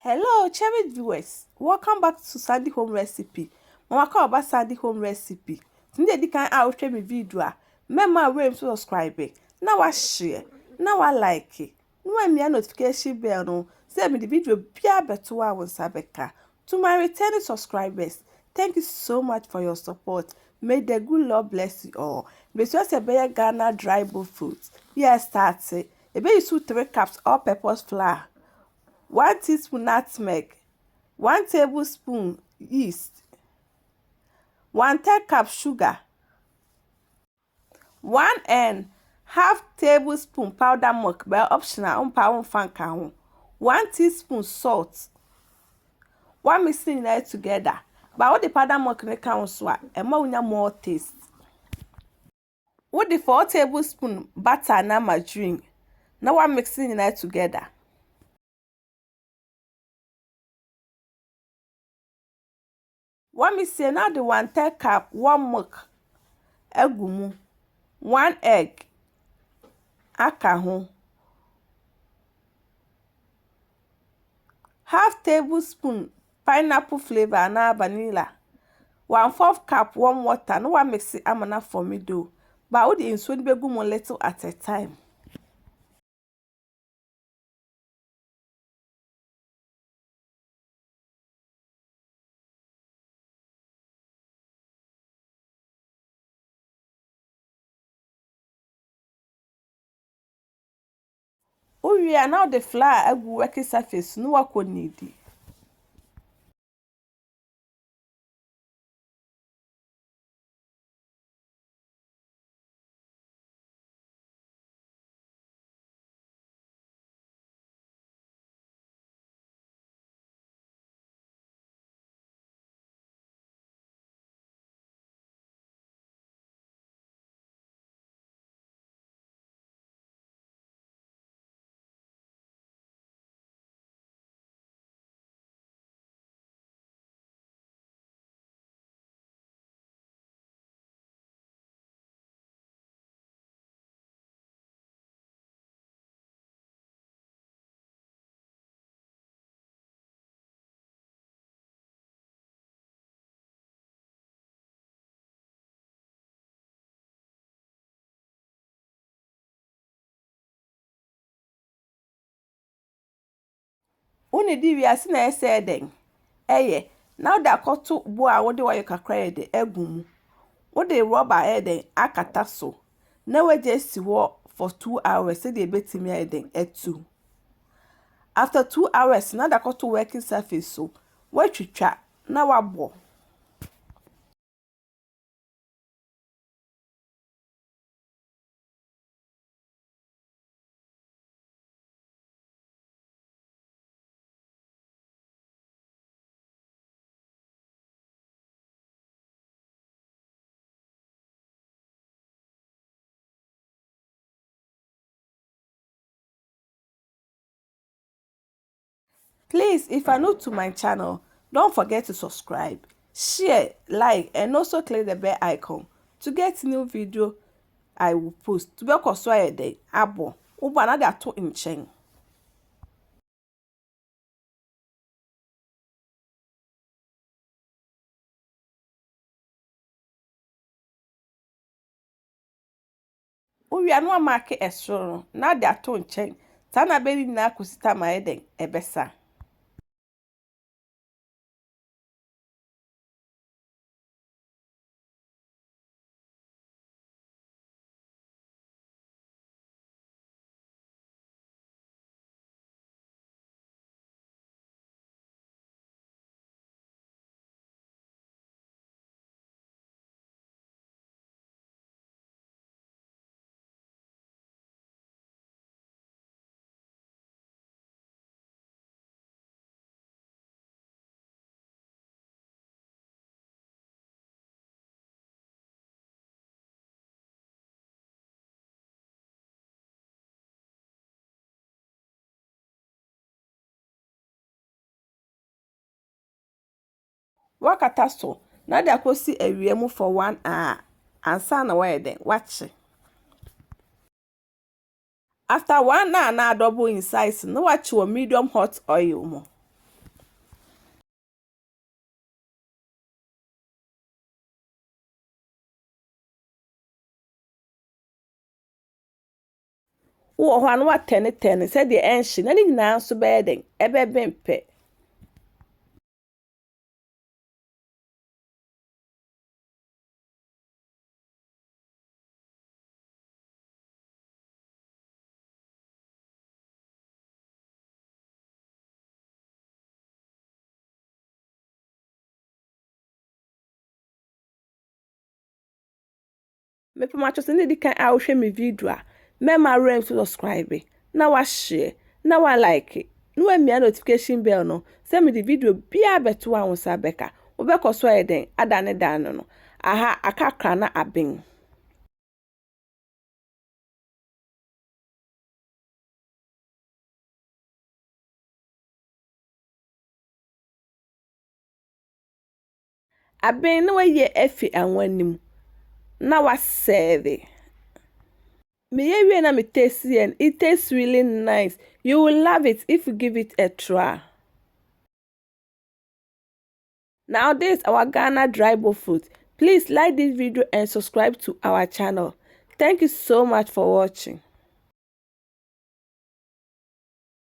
Hello, cherished viewers. Welcome back to Sandy Home Recipe. Mama call about Sandy Home Recipe. Today you can out me video. Remember where subscribe. Now I share. Now I like it. No me notification bell no. Send me the video be better one sabeka. To my returning subscribers, thank you so much for your support. May the good Lord bless you all. May you say be Ghana dry fruit. Yes, start it. Ebe you 3 cups all-purpose flour. 1 teaspoon nutmeg, 1 tablespoon yeast, 1/3 cup sugar, 1.5 tablespoon powder milk, but optional, on 1 teaspoon salt, 1 mixing it together. But all the powder milk ne count so and more taste. With the 4 tablespoon butter na margarine, now 1 mixing it together. One me say now the 1/3 cup warm milk egumu, 1 egg aka ho, half tablespoon pineapple flavor na vanilla, 1/4 cup warm water. No one mix it amana for me do, but would in so be little at a time. We are now the flour egg working surface no work on needy. Uni di wi ase na ese eden. Eye, now da koto bo a wode wayo kakra ede egum. Wode rubber eden akata so. Na waje si wo for 2 hours say dey betimi eden etu. After 2 hours, na da koto working surface so. Watwitwa na wabo. Please, if you're new to my channel, don't forget to subscribe, share, like, and also click the bell icon to get new video I will post. To be a day, abo, uba another 2 in chain. We are no market esro, now they are 2 in chain. Tana baby na kusita ma eden ebesa. Wakata so, na de akosi awiemu for 1 hour. Ansa na wa eden, wachi. After 1 hour na double in size, no wachi wo medium hot oil mo. Wo ho an wa tene said the enhye na ni nyina nso be den ebe bempe. Me pamacho se ne di kan a wo hwe me video a mema rem subscribe na wa share na wa like na wa mia notification bell no se me di video bia beto wa wo sa beka wo be koso eden adane dan no aha akakra na aben. Aben na wa ye efi anwanim na wa serve. Me ye na me taste and it tastes really nice. You will love it if you give it a try. Now this is our Ghana dry Bofrot. Please like this video and subscribe to our channel. Thank you so much for watching.